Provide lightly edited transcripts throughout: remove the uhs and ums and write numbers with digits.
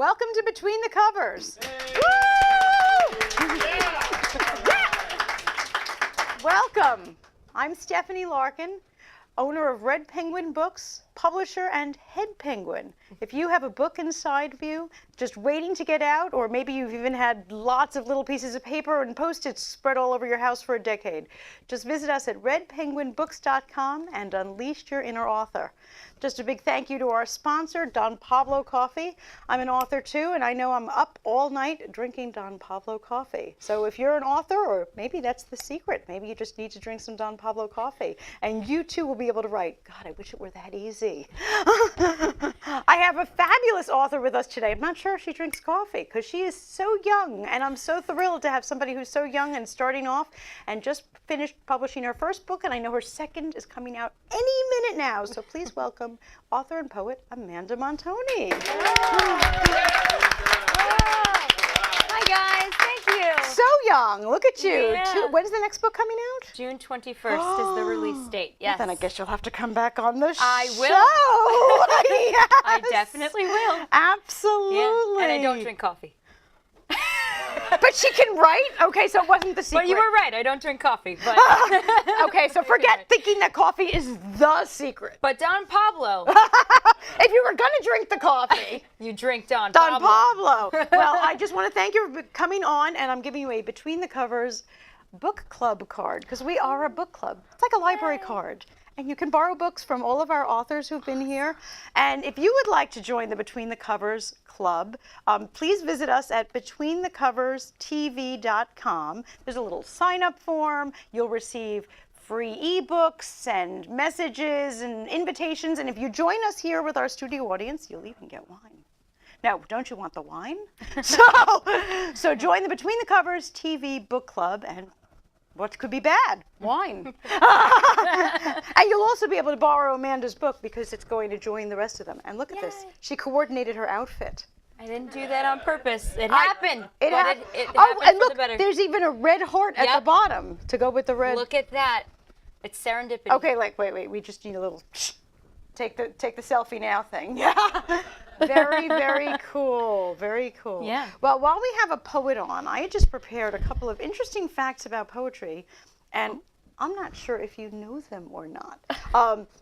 Welcome to Between the Covers. Woo! Welcome. I'm Stephanie Larkin, owner of Red Penguin Books, publisher and head penguin. If you have a book inside of you just waiting to get out, or maybe you've even had lots of little pieces of paper and Post-its spread all over your house for a decade, just visit us at redpenguinbooks.com and unleash your inner author. Just a big thank you to our sponsor, Don Pablo Coffee. I'm an author too, and I know I'm up all night drinking Don Pablo coffee. So if you're an author, or maybe that's the secret, maybe you just need to drink some Don Pablo coffee, and you too will be able to write. God, I wish it were that easy. I have a fabulous author with us today. I'm not sure if she drinks coffee because she is so young, and I'm so thrilled to have somebody who's so young and starting off and just finished publishing her first book, and I know her second is coming out any minute now. So please welcome author and poet Amanda Montoni. Hi guys, thank you. So young, look at you. Yeah. When's the next book coming out? June 21st is the release date. Yes. Then I guess you'll have to come back on the show. I will. Yes. I definitely will. Absolutely. Yeah. And I don't drink coffee. But she can write? Okay, so it wasn't the secret. But you were right, I don't drink coffee. But Okay, so forget thinking that coffee is the secret. But Don Pablo, If you were going to drink the coffee, you drink Don Don Pablo. Pablo. Well, I just want to thank you for coming on, and I'm giving you a Between the Covers book club card, because we are a book club. It's like a library card. And you can borrow books from all of our authors who've been here. And if you would like to join the Between the Covers Club, please visit us at betweenthecoverstv.com. There's a little sign-up form. You'll receive free ebooks and messages and invitations. And if you join us here with our studio audience, you'll even get wine. Now, don't you want the wine? So join the Between the Covers TV book club, and what could be bad? Wine. And you'll also be able to borrow Amanda's book because it's going to join the rest of them. And look at this. She coordinated her outfit. I didn't do that on purpose. It happened. It but happened. It Oh, happened and for look, the better. there's even a red heart at the Yep. bottom to go with the red. Look at that. It's serendipity. Okay, wait. We just need a little take the selfie now thing. Yeah. Very, very cool. Very cool. Yeah. Well, while we have a poet on, I had just prepared a couple of interesting facts about poetry, and I'm not sure if you know them or not.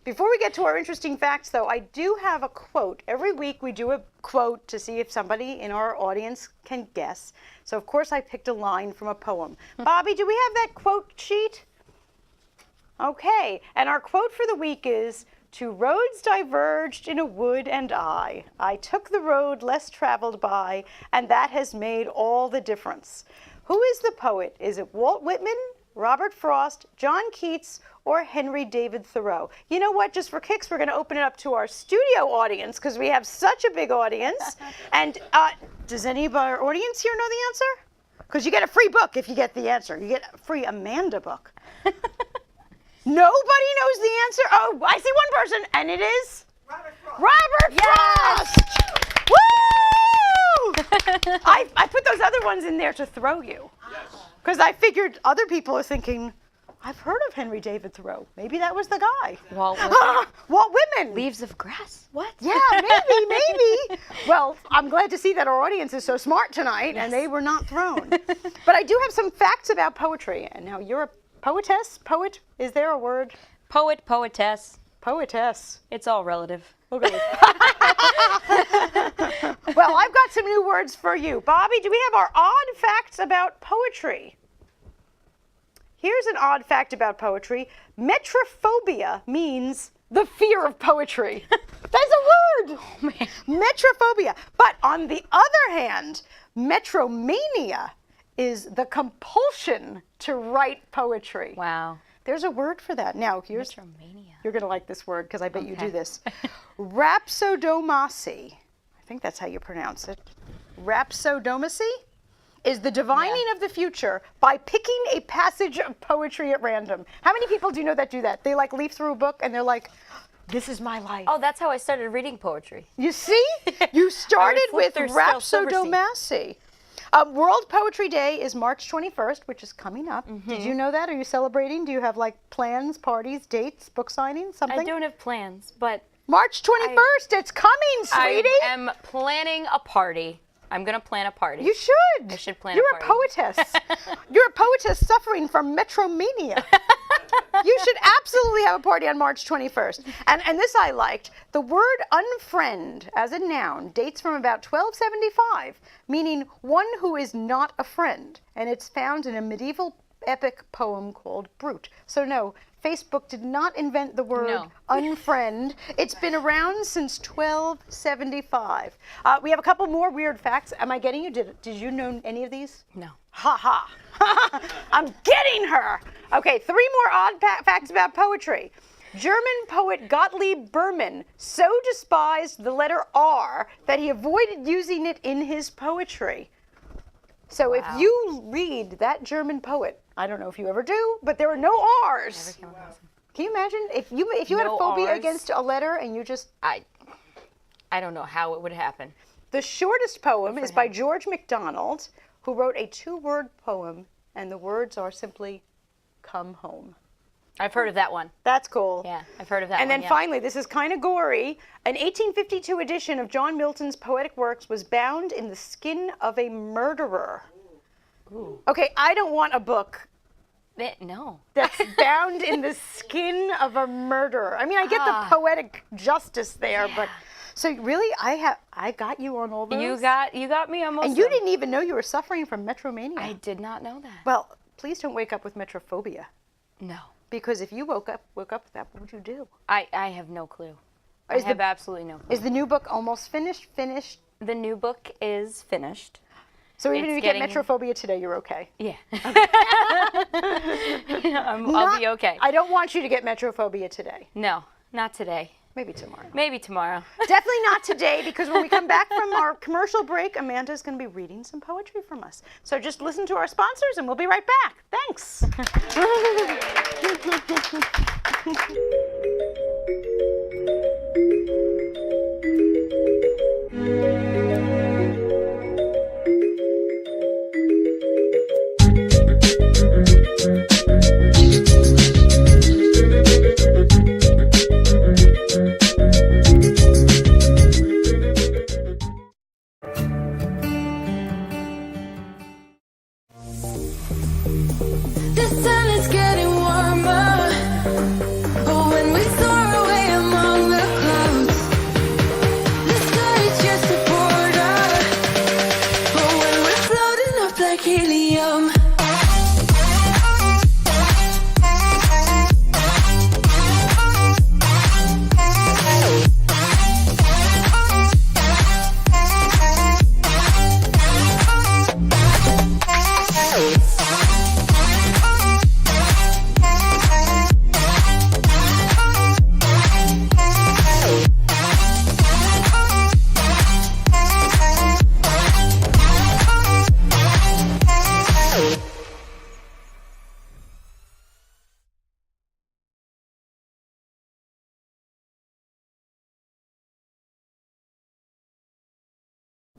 Before we get to our interesting facts, though, I do have a quote. Every week we do a quote to see if somebody in our audience can guess. So, of course, I picked a line from a poem. Bobby, do we have that quote sheet? Okay. And our quote for the week is, "Two roads diverged in a wood, and I took the road less traveled by, and that has made all the difference." Who is the poet? Is it Walt Whitman, Robert Frost, John Keats, or Henry David Thoreau? You know what? Just for kicks, we're going to open it up to our studio audience because we have such a big audience. And does any of our audience here know the answer? Because you get a free book if you get the answer. You get a free Amanda book. Nobody knows the answer? Oh, I see one person, and it is? Robert Frost. Robert Frost! Woo! I put those other ones in there to throw you. Because I figured other people are thinking, I've heard of Henry David Thoreau. Maybe that was the guy. Walt Whitman. Walt Whitman. Leaves of Grass. What? Yeah, maybe. Well, I'm glad to see that our audience is so smart tonight, and they were not thrown. But I do have some facts about poetry. And now you're a poetess, poet. Is there a word? Poet, poetess. Poetess. It's all relative. Okay. Well, I've got some new words for you. Bobby, do we have our odd facts about poetry? Here's an odd fact about poetry. Metrophobia means the fear of poetry. That's a word. Oh, man. Metrophobia. But on the other hand, metromania is the compulsion to write poetry. Wow. There's a word for that. Now, here's... Metromania. You're going to like this word because I bet you do Okay. this. Rhapsodomacy. I think that's how you pronounce it. Rhapsodomacy is the divining of the future by picking a passage of poetry at random. How many people do you know that do that? They like leaf through a book and they're like, this is my life. Oh, that's how I started reading poetry. You see? You started flip with through Silverstein. Rhapsodomacy. World Poetry Day is March 21st, which is coming up. Did you know that? Are you celebrating? Do you have like plans, parties, dates, book signings, something? I don't have plans, but March 21st, it's coming, sweetie. I am planning a party. I'm going to plan a party. You should. I should plan You're a a party. poetess. You're a poetess suffering from metromania. You should absolutely have a party on March 21st. And this I liked. The word unfriend as a noun dates from about 1275, meaning one who is not a friend. And it's found in a medieval epic poem called Brut. So no, Facebook did not invent the word unfriend. It's been around since 1275. We have a couple more weird facts. Am I getting you? Did you know any of these? No. Ha ha. I'm getting her. Okay, 3 more odd facts about poetry. German poet Gottlieb Berman so despised the letter R that he avoided using it in his poetry. So if you read that German poet, I don't know if you ever do, but there are no R's. Can you imagine if you had a No phobia Rs? against a letter and you just... I don't know how it would happen. The shortest poem is by George MacDonald, who wrote a 2-word poem, and the words are simply, come home. I've heard of that one. That's cool. Yeah, I've heard of that And one. then finally, this is kind of gory. An 1852 edition of John Milton's poetic works was bound in the skin of a murderer. Ooh. Okay, I don't want a book No. that's bound in the skin of a murderer. I mean, I get the poetic justice there, but so really, I got you on all those. You got me almost. And you didn't even know you were suffering from metromania. I did not know that. Well, please don't wake up with metrophobia, No. because if you woke up with that, what would you do? I have no clue. Is I have absolutely no clue. Is the new book almost finished? The new book is finished. So even if It's you get getting- metrophobia today, you're okay. Yeah. I'll be okay. I don't want you to get metrophobia today. No, not today. Maybe tomorrow. Maybe tomorrow. Definitely not today, because when we come back from our commercial break, Amanda's going to be reading some poetry from us. So just listen to our sponsors, and we'll be right back. Thanks. The sun is getting warmer, but when we soar away among the clouds, the sky is just a border, but when we're floating up like helium.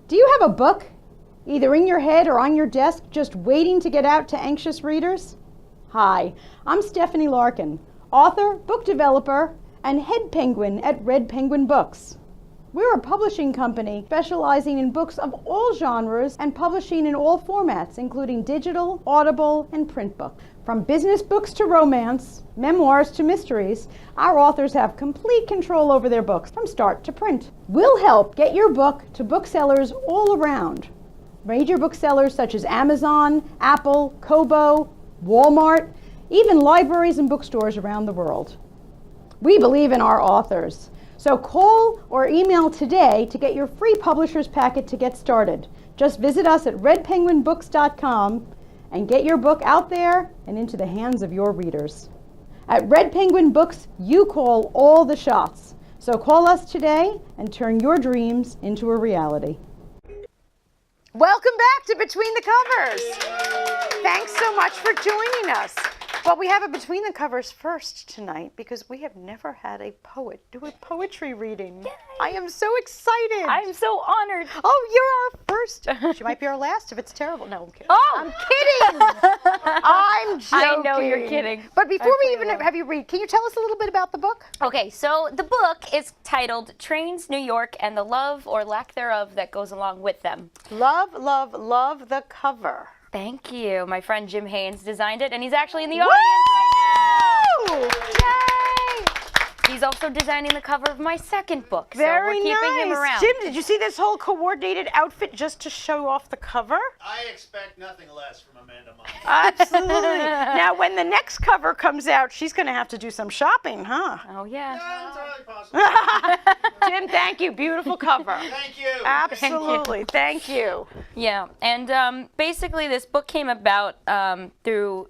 Do you have a book, either in your head or on your desk, just waiting to get out to anxious readers? Hi, I'm Stephanie Larkin, author, book developer, and head penguin at Red Penguin Books. We're a publishing company specializing in books of all genres and publishing in all formats, including digital, audible, and print books. From business books to romance, memoirs to mysteries, our authors have complete control over their books from start to print. We'll help get your book to booksellers all around. Major booksellers such as Amazon, Apple, Kobo, Walmart, even libraries and bookstores around the world. We believe in our authors. So call or email today to get your free publisher's packet to get started. Just visit us at redpenguinbooks.com and get your book out there and into the hands of your readers. At Red Penguin Books, you call all the shots. So call us today and turn your dreams into a reality. Welcome back to Between the Covers. Thanks so much for joining us. Well, we have a Between the Covers first tonight because we have never had a poet do a poetry reading. I am so excited. I'm so honored. Oh, you're our first. She might be our last if it's terrible. No, I'm kidding. Oh! I'm kidding. I'm joking. I know you're kidding. But before we pretty even well. have you read, can you tell us a little bit about the book? Okay, so the book is titled Trains New York and the Love or Lack Thereof that goes along with them. Love, love, love the cover. Thank you. My friend Jim Haynes designed it, and he's actually in the audience Woo! right now. Yay! He's also designing the cover of my second book, Very so we're keeping nice. him around. Jim, did you see this whole coordinated outfit just to show off the cover? I expect nothing less from Amanda Mont. Absolutely. Now, when the next cover comes out, she's going to have to do some shopping, huh? Oh, yeah. Entirely possible. Jim, thank you. Beautiful cover. Thank you. Absolutely. Thank you. Yeah, and basically this book came about through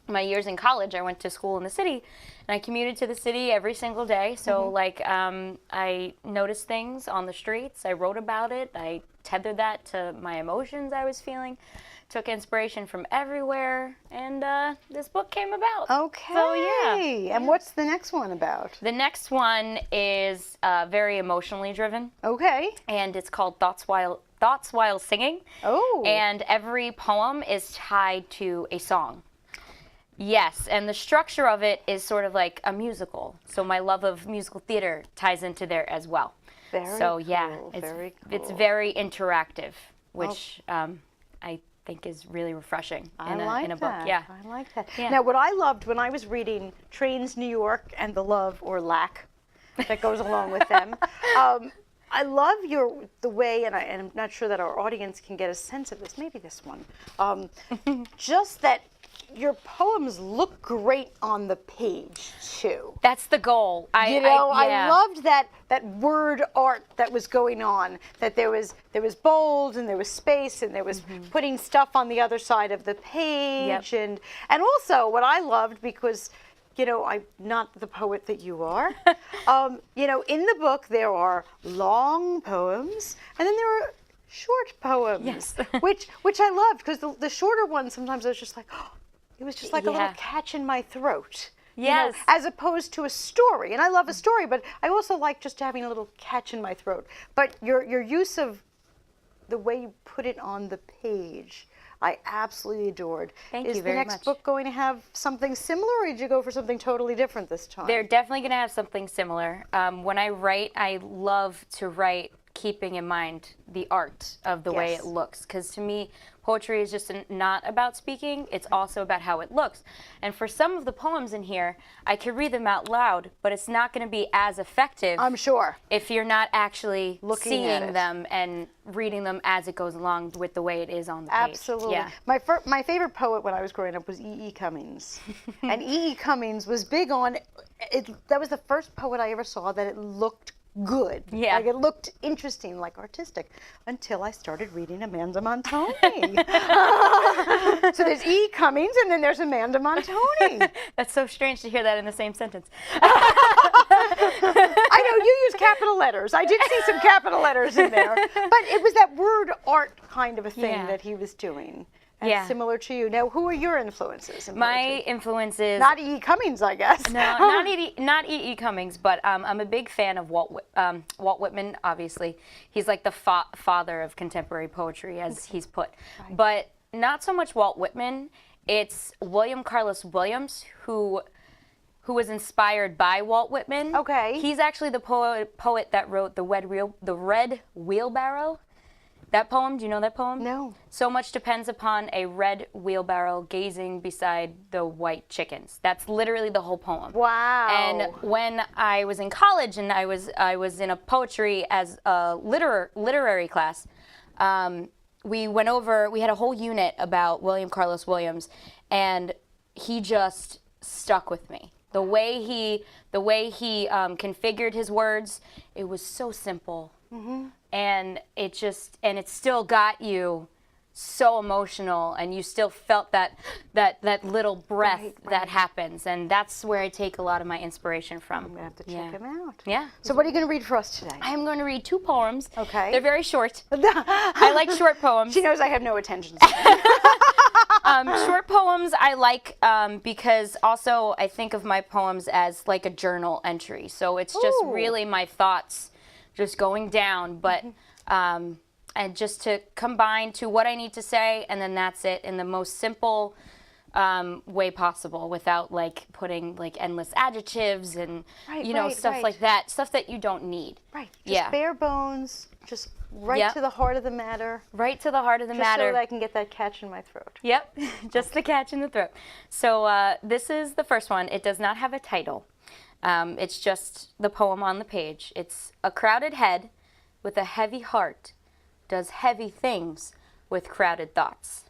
my years in college. I went to school in the city, and I commuted to the city every single day. So, I noticed things on the streets. I wrote about it. I tethered that to my emotions I was feeling. Took inspiration from everywhere, and this book came about. Okay. So, yeah. And what's the next one about? The next one is very emotionally driven, Okay. and it's called Thoughts While Singing. Oh. And every poem is tied to a song. Yes, and the structure of it is sort of like a musical. So my love of musical theater ties into there as well. Very So yeah, cool, it's very it's cool. very interactive, which I think is really refreshing in a book. that. Yeah. I like that. Yeah. Now, what I loved when I was reading Trains New York and the love or lack that goes along with them, I love the way, and I'm not sure that our audience can get a sense of this, maybe this one, just that your poems look great on the page, too. That's the goal. I yeah. loved that word art that was going on. That there was bold and there was space and there was putting stuff on the other side of the page. Yep. And also what I loved, because I'm not the poet that you are. In the book there are long poems and then there are short poems. Yes. which I loved, because the shorter ones sometimes I was just like, it was just like a little Yeah. catch in my throat. Yes. As opposed to a story. And I love a story, but I also like just having a little catch in my throat. But your use of the way you put it on the page, I absolutely adored. Thank Is you very the next much. book going to have something similar, or did you go for something totally different this time? They're definitely going to have something similar. When I write, I love to write keeping in mind the art of the way Yes. it looks. Because to me, poetry is just not about speaking, it's also about how it looks. And for some of the poems in here, I could read them out loud, but it's not going to be as effective I'm sure. if you're not actually Looking at seeing it. them and reading them as it goes along with the way it is on the page. Absolutely. Yeah. My favorite poet when I was growing up was E.E. Cummings. And E.E. Cummings was big on it. That was the first poet I ever saw that it looked good. Yeah. Like it looked interesting, like artistic, until I started reading Amanda Montoni. So there's E.E. Cummings and then there's Amanda Montoni. That's so strange to hear that in the same sentence. I know you use capital letters. I did see some capital letters in there. But it was that word art kind of a thing Yeah. that he was doing. And Yeah. similar to you. Now, who are your influences in My poetry? influences. Not E.E. Cummings, I guess. No, not E.E. Cummings, but I'm a big fan of Walt Whitman, obviously. He's like the father of contemporary poetry, as he's put. But not so much Walt Whitman. It's William Carlos Williams, who was inspired by Walt Whitman. Okay. He's actually the poet that wrote the Red Wheelbarrow. That poem, do you know that poem? No. So much depends upon a red wheelbarrow gazing beside the white chickens. That's literally the whole poem. Wow. And when I was in college and I was in a poetry as a literary class, we had a whole unit about William Carlos Williams, and he just stuck with me. The way he configured his words, it was so simple. And it still got you so emotional, and you still felt that little breath that happens, and that's where I take a lot of my inspiration from. I'm going to have to check him out. Yeah. So what are you going to read for us today? I am going to read 2 poems. Okay. They're very short. I like short poems. She knows I have no attention span. Short poems I like because also I think of my poems as like a journal entry. So it's just Ooh. really my thoughts just going down, but and just to combine to what I need to say, and then that's it in the most simple way possible without like putting like endless adjectives and Right, you know right, stuff right. like that, stuff that you don't need. Right. Just Yeah. bare bones, just right Yep. to the heart of the matter. Right to the heart of the Just matter. so that I can get that catch in my throat. Yep, just the catch in the throat. So this is the first one. It does not have a title. It's just the poem on the page. It's a crowded head with a heavy heart does heavy things with crowded thoughts.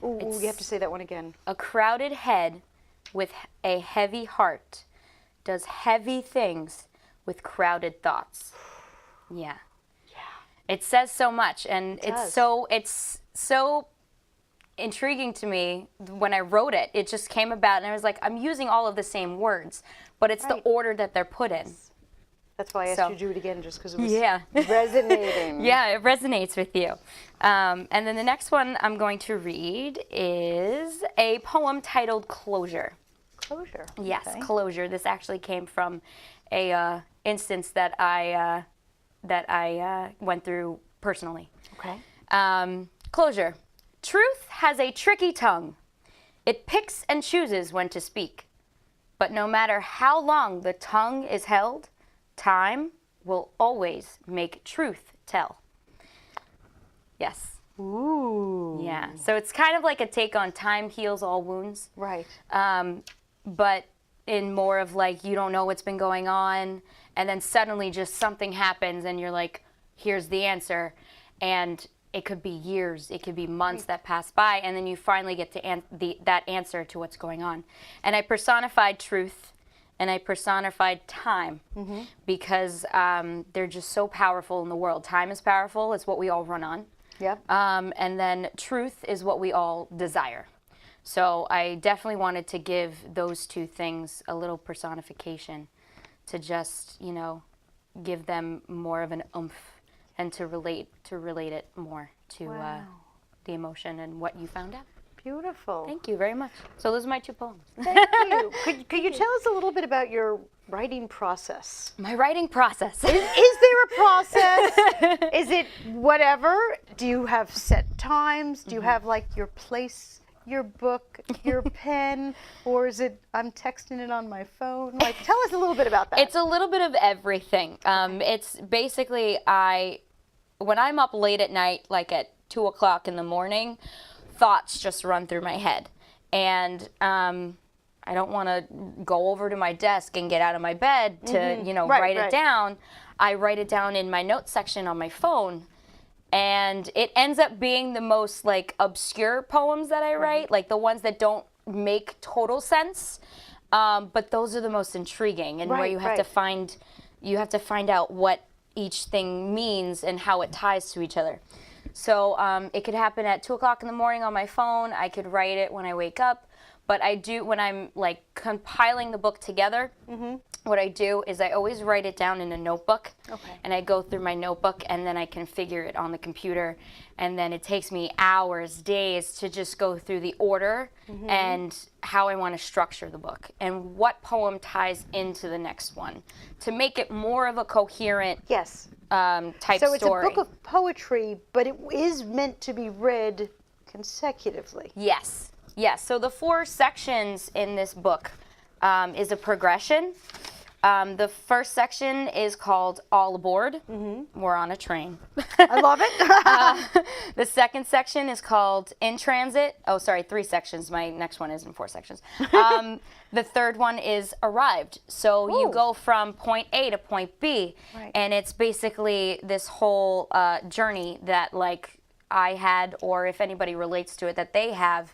Ooh, you have to say that one again. A crowded head with a heavy heart does heavy things with crowded thoughts. Yeah. It says so much, and does. it's so intriguing to me when I wrote it. It just came about, and I was like, I'm using all of the same words, but it's the Right. order that they're put in. That's why I asked So- you to do it again, just because it was Yeah. resonating. Yeah, it resonates with you. And then the next one I'm going to read is a poem titled Closure. Closure. Yes, Okay. closure. This actually came from a instance that I went through personally. Okay. Closure. Truth has a tricky tongue. It picks and chooses when to speak. But no matter how long the tongue is held, time will always make truth tell. Yes. Ooh. Yeah. So it's kind of like a take on time heals all wounds. Right. But in more of like you don't know what's been going on, and then suddenly just something happens and you're like, here's the answer. And it could be years, it could be months that pass by, and then you finally get to that answer to what's going on. And I personified truth and I personified time because they're just so powerful in the world. Time is powerful, it's what we all run on. Yep. And then truth is what we all desire. So I definitely wanted to give those two things a little personification to just, you know, give them more of an oomph and to relate it more to Wow. the emotion and what you found out. Beautiful. Thank you very much. So those are my two poems. Thank you. Could you tell us a little bit about your writing process? My writing process. Is there a process? Is it whatever? Do you have set times? Do you have like your place, your book, your pen, or is it I'm texting it on my phone? Like, tell us a little bit about that. It's a little bit of everything. It's basically when I'm up late at night, like at 2 o'clock in the morning, thoughts just run through my head. And I don't want to go over to my desk and get out of my bed to, you know, Right, write right. it down. I write it down in my notes section on my phone. And it ends up being the most like obscure poems that I write, like the ones that don't make total sense. But those are the most intriguing, and where Right, you have to right. find out what each thing means and how it ties to each other. So it could happen at 2 o'clock in the morning on my phone. I could write it when I wake up. But I do, when I'm like compiling the book together, what I do is I always write it down in a notebook. Okay. And I go through my notebook and then I configure it on the computer. And then it takes me hours, days to just go through the order and how I want to structure the book and what poem ties into the next one to make it more of a coherent yes. type So it's story. a book of poetry, but it is meant to be read consecutively. Yes. Yes. So the 4 sections in this book is a progression. The first section is called All Aboard. We're on a train. I love it. The second section is called In Transit. Oh, sorry, 3 sections. My next one is in 4 sections. The third one is Arrived. So you Ooh. go from point A to point B, Right. and it's basically this whole journey that like I had, or if anybody relates to it, that they have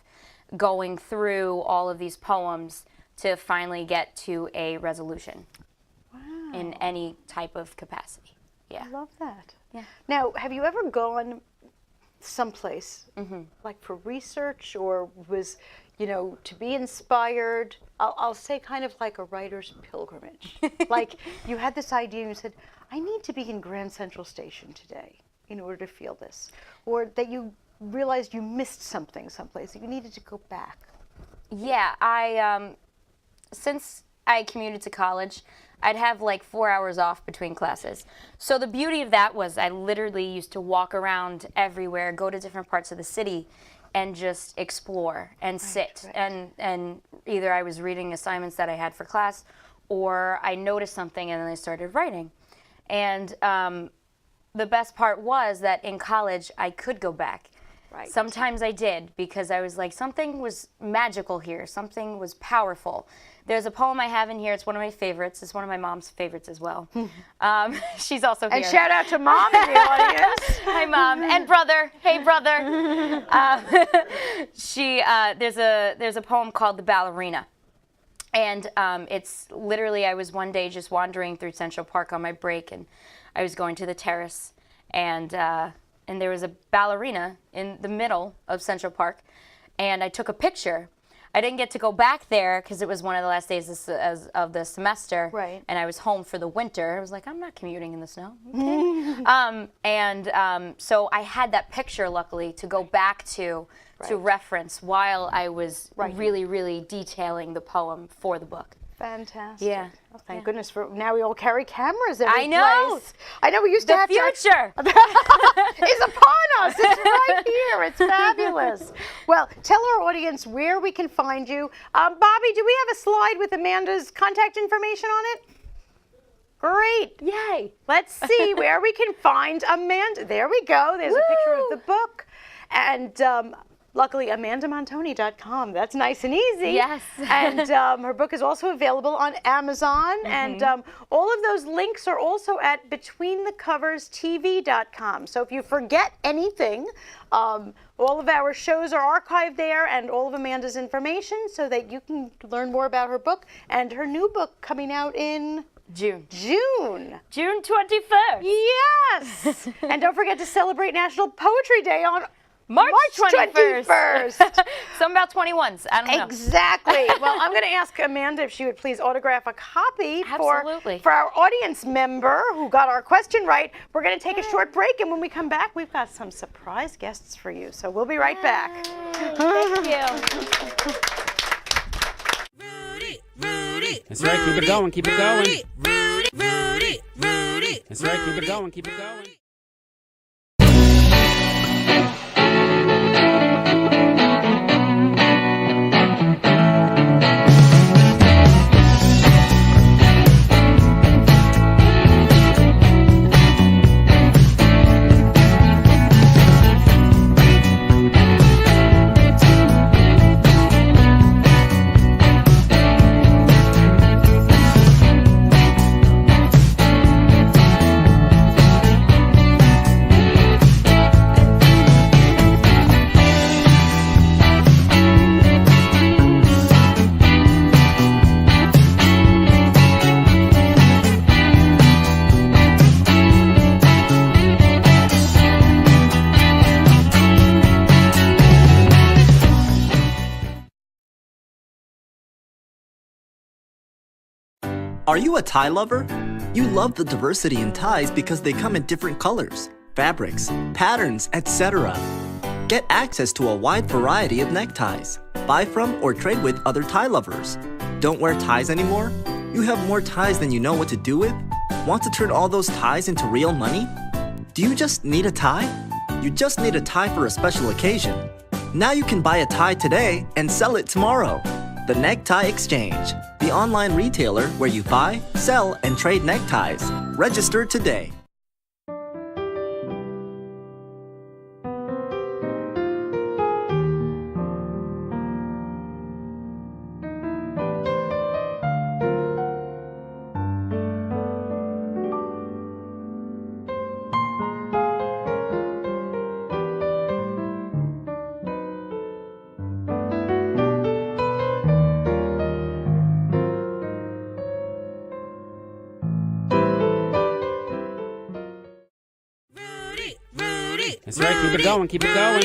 going through all of these poems to finally get to a resolution in any type of capacity. Yeah. I love that. Yeah. Now, have you ever gone someplace, like for research, or was, you know, to be inspired? I'll say kind of like a writer's pilgrimage. Like you had this idea and you said, I need to be in Grand Central Station today in order to feel this. Or that you realized you missed something someplace, you needed to go back? Yeah, since I commuted to college, I'd have like 4 hours off between classes. So the beauty of that was I literally used to walk around everywhere, go to different parts of the city, and just explore and sit. And either I was reading assignments that I had for class, or I noticed something and then I started writing. And the best part was that in college I could go back. Right. Sometimes I did, because I was like, something was magical here, something was powerful. There's a poem I have in here, it's one of my favorites, it's one of my mom's favorites as well. She's also here. And shout out to Mom in the audience. Hi, Mom, and brother. Hey, brother. There's a poem called The Ballerina. And it's literally, I was one day just wandering through Central Park on my break, and I was going to the terrace, and there was a ballerina in the middle of Central Park, and I took a picture. I didn't get to go back there because it was one of the last days of the semester, right. And I was home for the winter. I was like, I'm not commuting in the snow. So I had that picture, luckily, to go back to reference while I was really, really detailing the poem for the book. Fantastic. Yeah. Oh, thank goodness for now we all carry cameras every I know. place. I know we used to The have future is upon us. It's right here. It's fabulous. Well, tell our audience where we can find you. Bobby, do we have a slide with Amanda's contact information on it? Great. Yay. Let's see where we can find Amanda. There we go. There's a picture of the book. And luckily, AmandaMontoni.com. That's nice and easy. Yes. And her book is also available on Amazon. And all of those links are also at BetweenTheCoversTV.com. So if you forget anything, all of our shows are archived there, and all of Amanda's information, so that you can learn more about her book and her new book coming out in June 21st.21st. Yes. And don't forget to celebrate National Poetry Day on March 21st. Some about 21s. I don't know. Exactly. Well, I'm going to ask Amanda if she would please autograph a copy for our audience member who got our question right. We're going to take a short break, and when we come back, we've got some surprise guests for you. So we'll be right back. Thank you. That's right, keep it going, keep it going. That's right, keep it going, keep it going. Are you a tie lover? You love the diversity in ties because they come in different colors, fabrics, patterns, etc. Get access to a wide variety of neckties. Buy from or trade with other tie lovers. Don't wear ties anymore? You have more ties than you know what to do with? Want to turn all those ties into real money? Do you just need a tie? You just need a tie for a special occasion. Now you can buy a tie today and sell it tomorrow. The Necktie Exchange, the online retailer where you buy, sell, and trade neckties. Register today. That's right, keep it going, keep it going.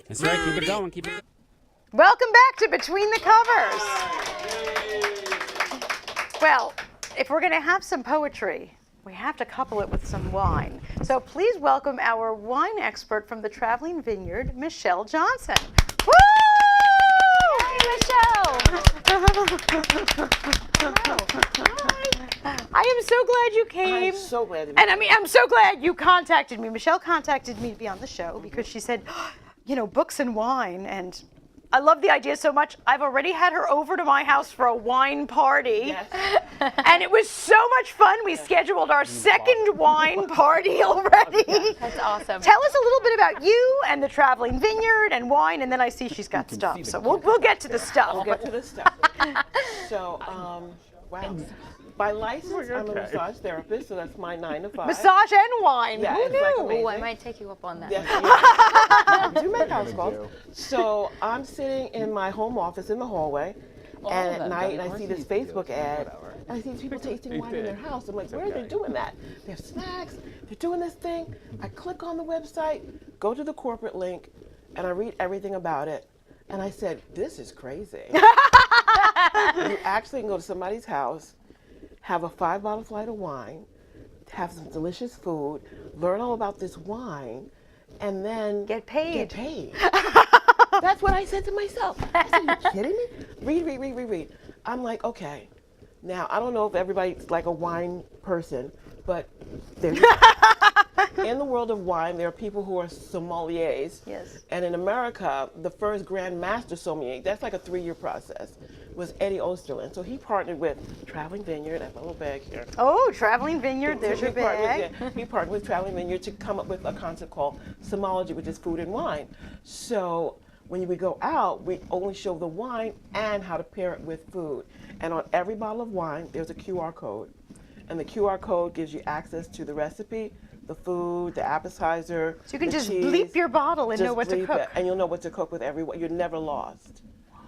That's right, keep it going, keep it going. Welcome back to Between the Covers. Well, if we're going to have some poetry, we have to couple it with some wine. So please welcome our wine expert from the Traveling Vineyard, Michelle Johnson. Woo! Hey, Michelle. I am so glad you came. I'm so glad to be And I mean, I'm so glad you contacted me. Michelle contacted me to be on the show because she said, you know, books and wine. And I love the idea so much. I've already had her over to my house for a wine party. Yes. And it was so much fun. We scheduled our second wine party already. That's awesome. Tell us a little bit about you and the Traveling Vineyard and wine, and then I see she's got stuff. So we'll get to the stuff. We'll get to the stuff. So, wow. By license, I'm a massage therapist, so that's my 9 to 5. Massage and wine. Yeah, Who it's like knew? amazing. Ooh, I might take you up on that. Yes, yeah. I do make house calls. So I'm sitting in my home office in the hallway, and at night I see this Facebook ad. And I see people tasting wine in their house. I'm like, where are they doing that? They have snacks. They're doing this thing. I click on the website, go to the corporate link, and I read everything about it. And I said, this is crazy. You actually can go to somebody's house, have a 5-bottle flight of wine, have some delicious food, learn all about this wine, and then Get paid. Get paid. That's what I said to myself. I said, are you kidding me? Read. I'm like, okay. Now, I don't know if everybody's like a wine person, but there's in the world of wine, there are people who are sommeliers. Yes. And in America, the first Grand Master sommelier, that's like a 3-year process, was Eddie Osterlin. So he partnered with Traveling Vineyard. I have my little bag here. Oh, Traveling Vineyard, there's your He partnered- bag. yeah, he partnered with Traveling Vineyard to come up with a concept called sommology, which is food and wine. So when we go out, we only show the wine and how to pair it with food. And on every bottle of wine, there's a QR code. And the QR code gives you access to the recipe, the food, the appetizer. So you can the just cheese. bleep your bottle and know Just what to bleep cook. it, and you'll know what to cook with everyone. You're never lost.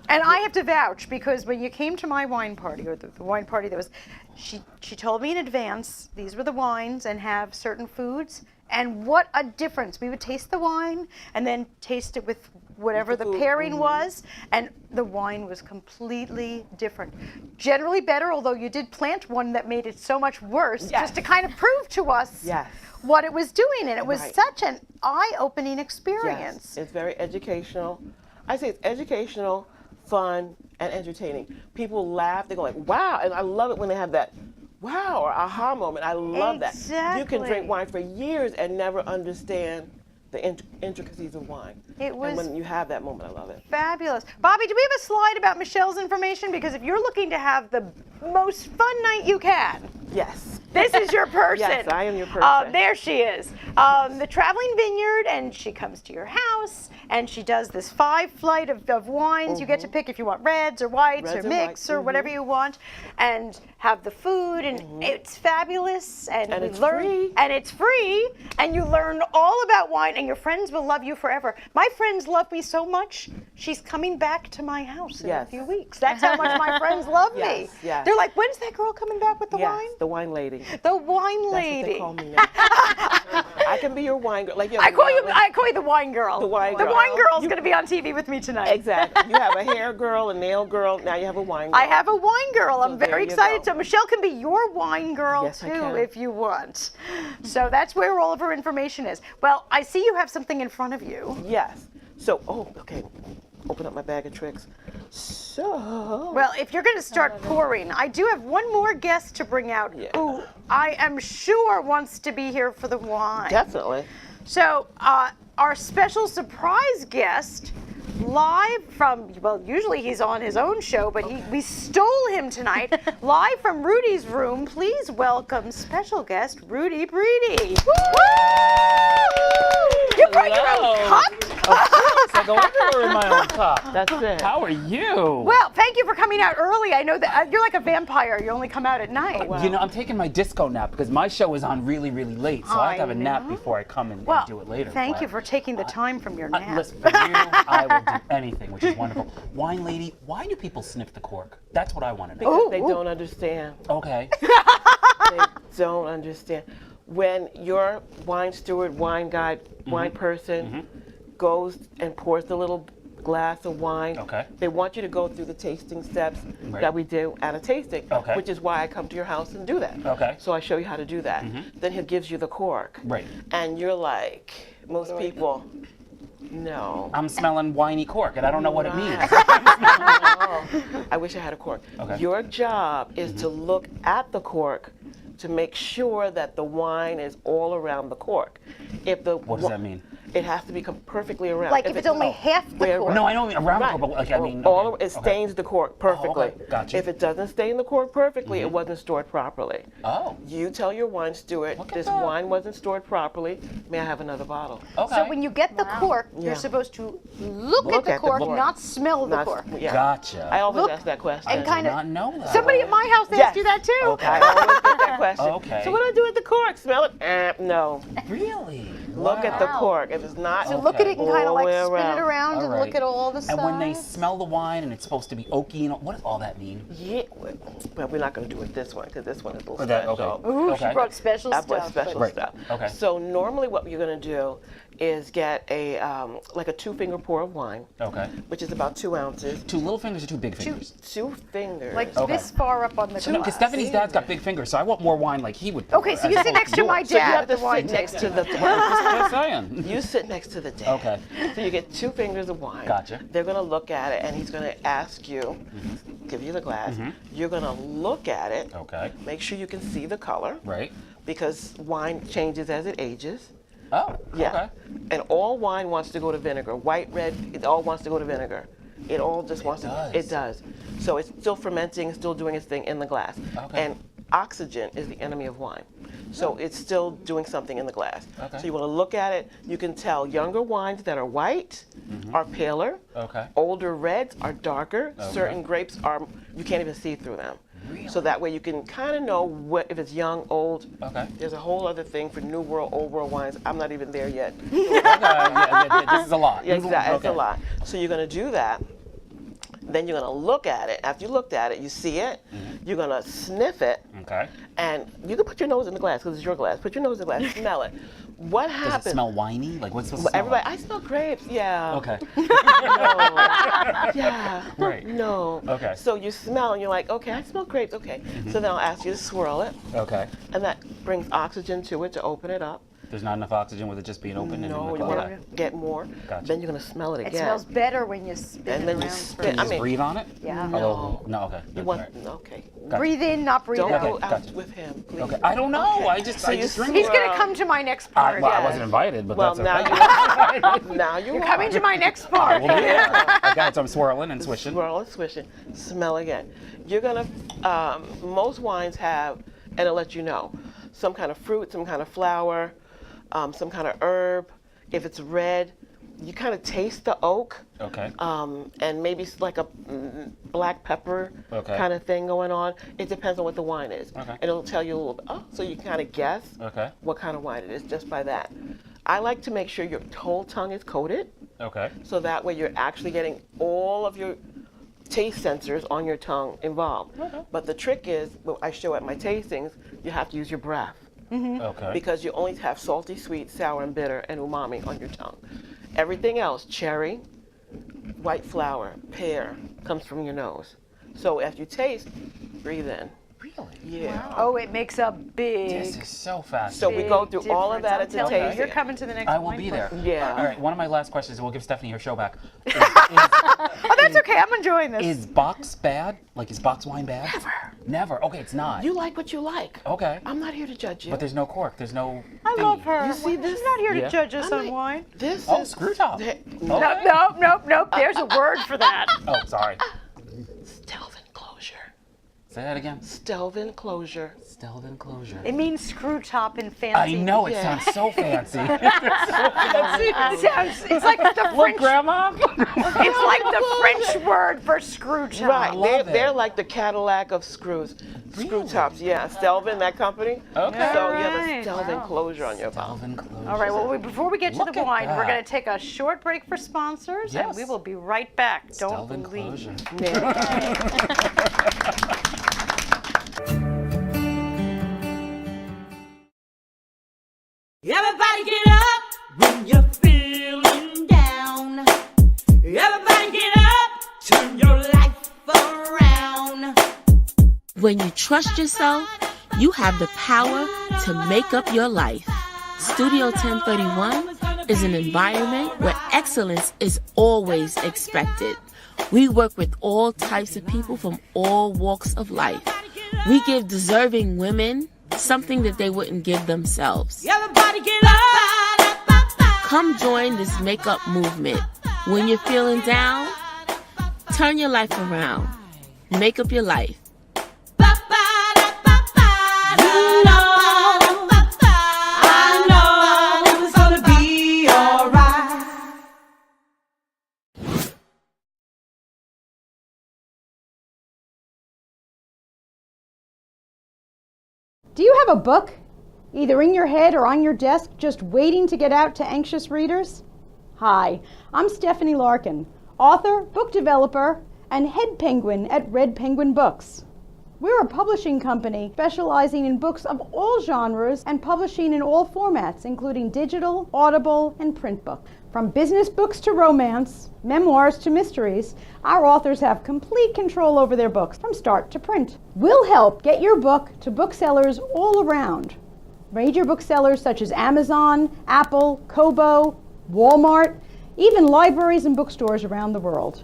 And I have to vouch because when you came to my wine party, or the wine party that was, she told me in advance these were the wines and have certain foods, and what a difference. We would taste the wine and then taste it with whatever With the the food, pairing was, and the wine was completely different. Generally better, although you did plant one that made it so much worse, Yes. just to kind of prove to us Yes. what it was doing, and it was Right. such an eye-opening experience. Yes, it's very educational. I say it's educational, fun, and entertaining. People laugh. They go like, "Wow!" And I love it when they have that "wow" or "aha" moment. I love that. You can Exactly. drink wine for years and never understand the intricacies of wine. It was and when you have that moment, I love it. fabulous. Bobby, do we have a slide about Michelle's information? Because if you're looking to have the most fun night you can, Yes. this is your person. Yes, I am your person. There she is. The Traveling Vineyard, and she comes to your house, and she does this 5 flight of wines. You get to pick if you want reds or whites Reds or and mix whites, or whatever you want, and have the food, and it's fabulous. And, And we it's learn, free. and it's free, and you learn all about wine, and your friends will love you forever. My friends love me so much. She's coming back to my house in a Yes. few weeks. That's how much my friends love me. Yes, yes. They're like, when's that girl coming back with the Yes, wine? the wine lady. The wine That's lady. what they call me now. I can be your wine girl. Like, I call you the wine girl. The wine The girl. wine girl's going to be on TV with me tonight. Exactly. You have a hair girl, a nail girl. Now you have a wine girl. I have a wine girl. I'm there very you excited. go. So Michelle can be your wine girl Yes, I too can. if you want. So that's where all of her information is. Well, I see you have something in front of you. Yes. So, okay. Open up my bag of tricks. So. Well, if you're going to start pouring, I do have one more guest to bring out Yeah. who I am sure wants to be here for the wine. Definitely. So, our special surprise guest, live from, well, usually he's on his own show, but we stole him tonight, live from Rudy's room. Please welcome special guest, Rudy Breedy. You brought your own cup? I go everywhere in my own cup. That's it. How are you? Well, thank you for coming out early. I know that you're like a vampire. You only come out at night. wow. You know, I'm taking my disco nap because my show is on really, really late, so I have to have a nap know. before I come and Well, do it later. thank but- you for taking the time from your nap. Listen, for you, I will do anything, which is wonderful. Wine lady, why do people sniff the cork? That's what I want to know. Because they don't understand. Okay. They don't understand. When your wine steward, wine guide, wine person goes and pours the little glass of wine. Okay. They want you to go through the tasting steps Right. that we do at a tasting, Okay. which is why I come to your house and do that. Okay. So I show you how to do that. Then he gives you the cork. Right. And you're like, most people, no. I'm smelling winey cork, and I don't know what it means. I wish I had a cork. Okay. Your job is to look at the cork to make sure that the wine is all around the cork. If the What does that mean? It has to be perfectly around. Like if it's only half the where- cork. No, I don't mean around the Right. cork, but like I mean. all okay, it stains the cork perfectly. okay. Gotcha. If it doesn't stain the cork perfectly, it wasn't stored properly. Oh. You tell your wine steward, Look at this that. wine wasn't stored properly. May I have another bottle? Okay. So when you get the cork, Yeah. you're supposed to look at Look the at the cork, cork. not smell the Not- cork. yeah. Gotcha. I always Look ask that question. and kind did of. not know that. Somebody at my house, they Yes. ask you that too. Okay. I always get that question. Okay. So what do I do with the cork? Smell it? No. Really? Look at the Wow. cork. If it's not, So look at it and kind of all like the way spin it around All and right. look at all the sides. And when they smell the wine and it's supposed to be oaky and what does all that mean? Yeah, well, we're not going to do it this one because this one is a little Or that- special. okay. Ooh, Okay. she brought special I stuff. put special Right. stuff. Okay. So normally what you're going to do is get a like a 2-finger pour of wine, Okay. which is about 2 ounces. 2 little fingers or 2 big fingers? 2 fingers. Like Okay. this far up on the No, glass. because Stephanie's dad's got big fingers, so I want more wine like he would. pour, Okay, so as you sit opposed next to my yours. so you dad have at to the wine sit next tasting. to the. Just saying. You sit next to the dad. Okay. So you get 2 fingers of wine. Gotcha. They're going to look at it, and he's going to ask you, give you the glass. You're going to look at it. Okay. Make sure you can see the color, Right. because wine changes as it ages. Oh. Yeah. Okay. And all wine wants to go to vinegar. White, red, it all wants to go to vinegar. It all just wants does. to. It does. So it's still fermenting, still doing its thing in the glass. Okay. And oxygen is the enemy of wine. So it's still doing something in the glass. Okay. So you want to look at it. You can tell younger wines that are white are paler. Okay. Older reds are darker. Certain grapes are, you can't even see through them. So that way you can kind of know what if it's young, old. Okay. There's a whole other thing for New World, Old World wines. I'm not even there yet. Yeah, this is a lot. Yeah, exactly. It's Okay. a lot. So you're going to do that. Then you're going to look at it. After you looked at it, you see it. You're going to sniff it. Okay. And you can put your nose in the glass because it's your glass. Put your nose in the glass. Smell it. What Does happens? it smell winey? Like what's it supposed Well, to smell everybody, like? I smell grapes. Yeah. Okay. No. Yeah. Right. No. Okay. So you smell and you're like, okay, I smell grapes. Okay. So then I'll ask you to swirl it, Okay. and that brings oxygen to it to open it up. There's not enough oxygen with it just being open and No, in you the want to get more. Gotcha. Then you're going to smell it It again. smells better when you spin And then it you around spin. first. I Just mean, breathe on it? Yeah. Oh, no, okay. you Good, want, all right. okay. Gotcha. Breathe in, not breathe Don't out. go out gotcha. with him, please. Okay. I don't know. Okay. I just So I you just drink. He's swirl. going to come to my next I, party. well, I Yeah. wasn't invited, but Well, that's now okay. you now you You're are. coming to my next party. Well, yeah. I got it, so I'm swirling and swishing. Swirl and swishing. Smell again. You're gonna. Most wines have, and it'll let you know, some kind of fruit, some kind of flower, some kind of herb. If it's red, you kind of taste the oak. Okay. And maybe it's like a black pepper Okay. kind of thing going on. It depends on what the wine is. Okay. And it'll tell you a little bit. Oh, so you kind of guess Okay. what kind of wine it is just by that. I like to make sure your whole tongue is coated, Okay. so that way you're actually getting all of your taste sensors on your tongue involved. But the trick is, what I show at my tastings, you have to use your breath. Okay. Because you only have salty, sweet, sour, and bitter, and umami on your tongue. Everything else, cherry, white flour, pear, comes from your nose. So as you taste, breathe in. Really? Yeah. Oh, it makes a big. This is so fast. So we go through all of that at the I'm telling you, tasting. You're coming to the next I will wine be club. there. Yeah. All right. One of my last questions, and we'll give Stephanie her show back. Oh, that's okay. I'm enjoying this. Is box bad? Like, is box wine bad? Never. Never. Okay, it's not. You like what you like. Okay. I'm not here to judge you. But there's no cork. There's no. I love thingy. her. You see this? She's not here Yeah. to judge us I'm on like- wine. This Oh, is screw top. the- Nope. There's a word for that. Oh, sorry. Stelvin closure. Say that again. Stelvin closure. Stelvin closure. It means screw top in fancy. I know it Yeah. sounds so fancy. It's like the French. Grandma. It's like the French word for screw top. Right. love They're it. like the Cadillac of screws. Screw Really? tops. Yeah. Stelvin, that company. Okay. So you have Alright, a Stelvin wow. closure on your mouth. Stelvin closure. All right, well, before we get to Look the at wine, we're that. going to take a short break for sponsors, and Yes. we will be right back. Don't Stelvin believe. closure. Everybody get up when you're feeling down. Everybody When you trust yourself, you have the power to make up your life. Studio 1031 is an environment where excellence is always expected. We work with all types of people from all walks of life. We give deserving women something that they wouldn't give themselves. Come join this makeup movement. When you're feeling down, turn your life around. Make up your life. Do you have a book, either in your head or on your desk, just waiting to get out to anxious readers? Hi, I'm Stephanie Larkin, author, book developer, and head penguin at Red Penguin Books. We're a publishing company specializing in books of all genres and publishing in all formats, including digital, audible, and print books. From business books to romance, memoirs to mysteries, our authors have complete control over their books from start to print. We'll help get your book to booksellers all around. Major booksellers such as Amazon, Apple, Kobo, Walmart, even libraries and bookstores around the world.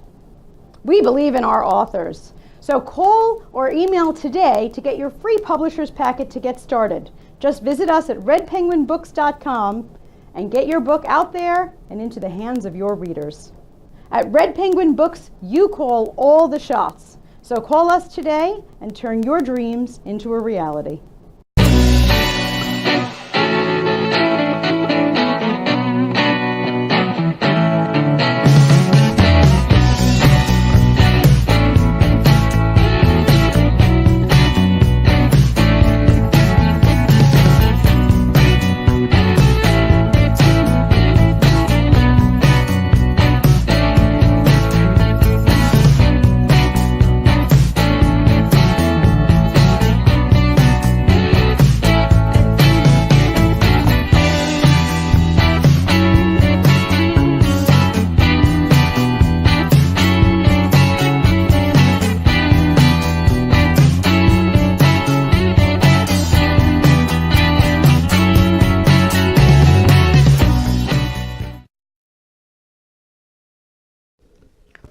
We believe in our authors. So call or email today to get your free publisher's packet to get started. Just visit us at redpenguinbooks.com and get your book out there and into the hands of your readers. At Red Penguin Books, you call all the shots. So call us today and turn your dreams into a reality.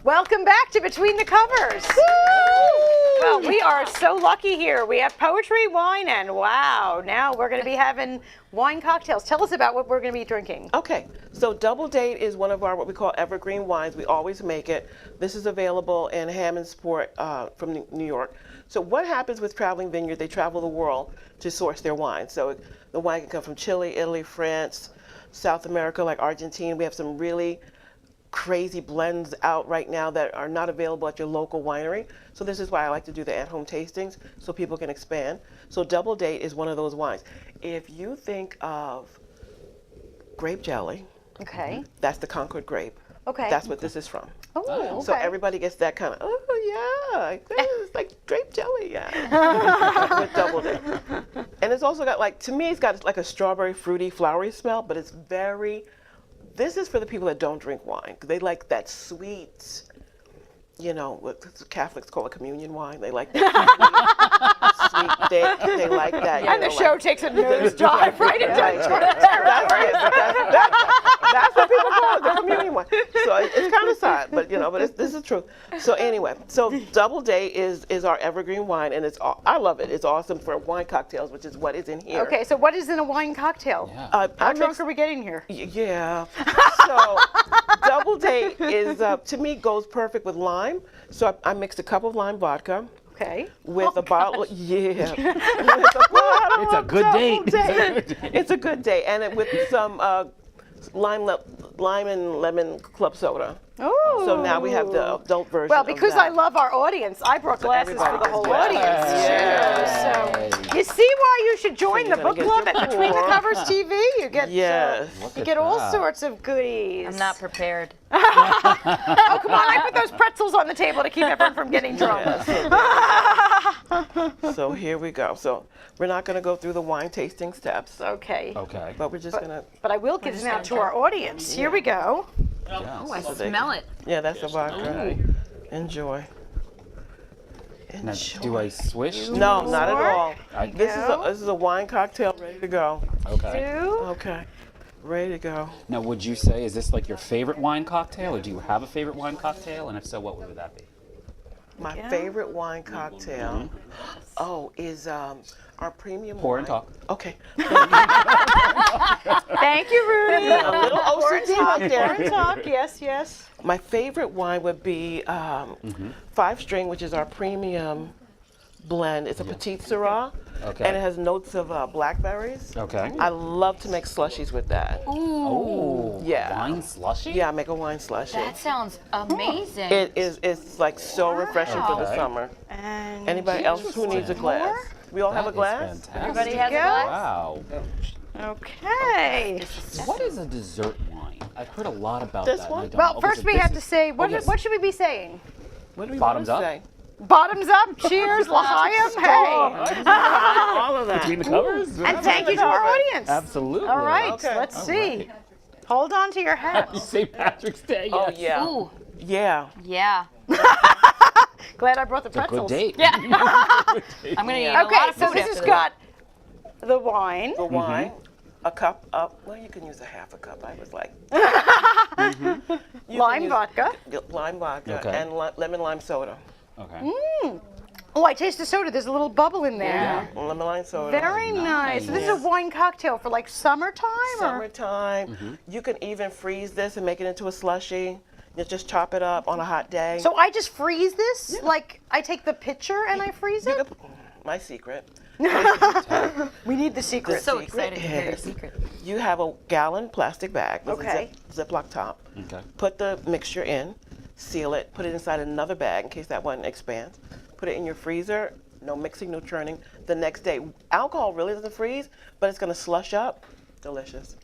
Welcome back to Between the Covers. Well, we are so lucky here. We have poetry, wine, and wow, now we're going to be having wine cocktails. Tell us about what we're going to be drinking. Okay, so Double Date is one of our what we call evergreen wines. We always make it. This is available in Hammondsport from New York. So what happens with Traveling Vineyard, they travel the world to source their wine. So the wine can come from Chile, Italy, France, South America like Argentina. We have some really crazy blends out right now that are not available at your local winery. So this is why I like to do the at-home tastings so people can expand. So Double Date is one of those wines. If you think of grape jelly, Okay. that's the Concord grape. Okay. That's what this is from. Oh, okay. So everybody gets that kind of, oh yeah, it's like grape jelly, yeah. With Double Date. And it's also got like, to me, it's got like a strawberry, fruity, flowery smell, but it's very, this is for the people that don't drink wine. They like that sweet, you know, what Catholics call a communion wine. They like that sweet, they like that. And the show takes a nosedive right into Right. the territory. That's what people call it, the communion wine. So it's kind of sad, but you know, but this is true. So anyway, so Double Date is our evergreen wine, and I love it. It's awesome for wine cocktails, which is what is in here. Okay, so what is in a wine cocktail? How drunk are we getting here? Yeah. So Double Date is to me goes perfect with lime. So I mixed a cup of lime vodka. Okay. With a bottle, yeah. With a bottle It's a of good Double date. Date. It's a good date, and with some lime and lemon club soda. Oh. So now we have the adult version. Well, because of that. I love our audience, I brought glasses for everybody the whole gets audience. glasses. too. So you see why you should join you're the gonna book get club your at Between the pour. Covers TV. You get Yes. you get all sorts of goodies. I'm not prepared. Oh, come on! I put those pretzels on the table to keep everyone from getting drunk. So here we go. So we're not going to go through the wine tasting steps, Okay. Okay. but we're just going to. But I will give them out to our audience. Here we go. Oh, I smell it. Yeah, that's the vodka. Enjoy. Now, do I swish? No, not at all. I- This is a wine cocktail ready to go. Okay. Okay, ready to go. Now, would you say, is this like your favorite wine cocktail, or do you have a favorite wine cocktail? And if so, what would that be? My favorite wine cocktail, is our premium Pour wine. and talk. Okay. Thank you, Rudy. A little OCD right there. Pour and talk. Yes, yes. My favorite wine would be 5-string, which is our premium blend. It's a Petite Syrah, Okay. and it has notes of blackberries. Okay. I love to make slushies with that. Oh. Yeah. Wine slushy? Yeah, I make a wine slushie. That sounds amazing. It's like so refreshing for the Okay. summer. And Anybody else who needs a glass? We all have a That is glass? fantastic. Everybody has a glass? Wow. okay. What is a dessert wine? I've heard a lot about This that. one? and I don't Well, know. first we This have is- to say, what, yes. what should we be saying? What do we Bottoms want to up? say? Bottoms up, cheers, l'chaim, hey. All of that. Between the covers? And thank you to our audience. Absolutely. All right, Okay. let's All see. right. Hold on to your Happy hats. St. Patrick's Day. Oh, yes. yeah. Ooh, Yeah. yeah. Glad I brought the It's a good pretzels. date. Yeah. I'm gonna eat a lot Okay, of so food this after has this. got the wine. The wine, a cup up. Well, you can use a half a cup. I was like. You can Lime use vodka. Lime vodka Okay. and lemon lime soda. Okay. Oh, I taste the soda. There's a little bubble in there. Lemon lime soda. Very nice. So this is a wine cocktail for like summertime? Or? Summertime. You can even freeze this and make it into a slushie. You just chop it up on a hot day. So I just freeze this? Like I take the pitcher and I freeze it? My secret. We need the secret. So secret excited to hear your is- secret. You have a gallon plastic bag with Okay. a Ziploc top. Okay. Put the mixture in, seal it, put it inside another bag in case that one expands. Put it in your freezer, no mixing, no churning. The next day, alcohol really doesn't freeze, but it's gonna slush up. Delicious.